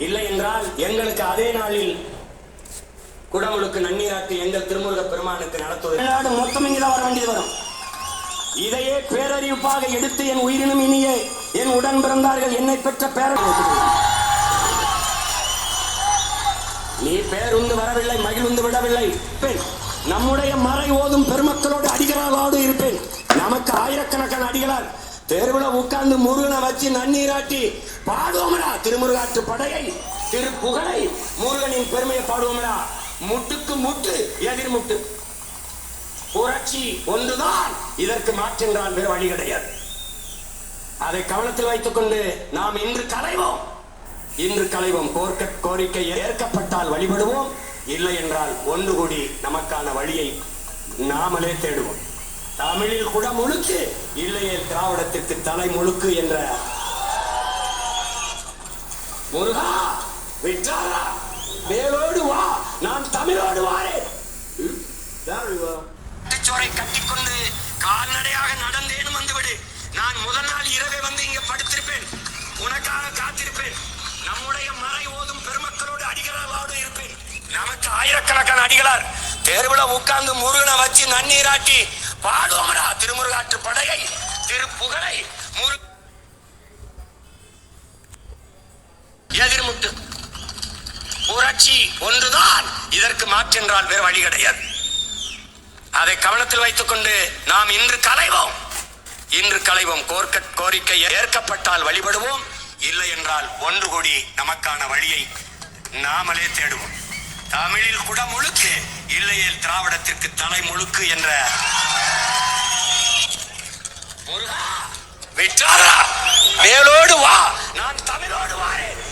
இல்லை என்றால் எங்களுக்கு அதே நாளில் குடமுழுக்கு நன்னீராட்டு எங்கள் திருமுருக பெருமானுக்கு நடத்துவது மொத்தம் இங்கே வர வேண்டியது வரும். இதையே பேரறிவிப்பாக எடுத்து என் உயிரினும் இனிய என் உடன் பிறந்தார்கள் என்னை பெற்ற பேரறிவு. நீ பேருந்து வரவில்லை, மகிழ்ந்து விடவில்லை. நம்முடைய மறை ஓதும் பெருமக்களோடு அடிகளாரோடு இருப்பேன். நமக்கு ஆயிரக்கணக்கான அடிகளார் தேர்வுல உட்கார்ந்து முருகனை வச்சு நன்னீராட்டி பாடுவோம்டா. திருமுருகாற்று படையை, திருப்புகழை, முருகனின் பெருமையை பாடுவோம்டா. முட்டுக்கு முட்டு எதிர்முட்டு. புரட்சி ஒன்றுதான், இதற்கு மாற்றென்றால் வேறு வழி கிடையாது. அதை கவனத்தில் வைத்துக் கொண்டு நாம் இன்று களைவோம். கோரிக்கை ஏற்கப்பட்டால் வழிபடுவோம், இல்லை என்றால் ஒன்று கூடி நமக்கான வழியை நாமளே தேடுவோம். தமிழில் கூட முழுக்கு, இல்லையே திராவிடத்திற்கு தலை முழுக்கு என்ற முருகா விட்டாரா வேலோடு வா, நான் தமிழோடு வாரேன். சோரை கட்டிக்கொண்டு கால்நடையாக நடந்தேனும் வந்துவிடு. நான் முதல் நாள் இரவே வந்து இங்க படுத்திருப்பேன், உனக்காக காத்திருப்பேன். நம்முடைய மறை ஓதும் பெருமக்களோடு அடிகளாரோடு இருப்பேன். நமக்கு ஆயிரக்கணக்கான அடிகளார் தேர்வுல உட்கார்ந்து முருகனை வச்சு நன்னீராட்டி பாடுவோம்டா. திருமுருகாற்று படையை, திருப்புகழை, எதிர்முட்டு. புரட்சி ஒன்றுதான், இதற்கு மாற்றென்றால் வேறு வழி கிடையாது. அதை கவனத்தில் வைத்துக் கொண்டு நாம் இன்று களைவோம். கோரிக்கை ஏற்கப்பட்டால் வழிபடுவோம், இல்லை என்றால் ஒன்று கூடி நமக்கான வழியை நாமளே தேடுவோம். தமிழில் கூட முழுக்கு, இல்லையே திராவிடத்திற்கு தலை முழுக்கு என்ற முருகா விட்டாரா வேலோடு வா, நான் தமிழோடு வாரேன்.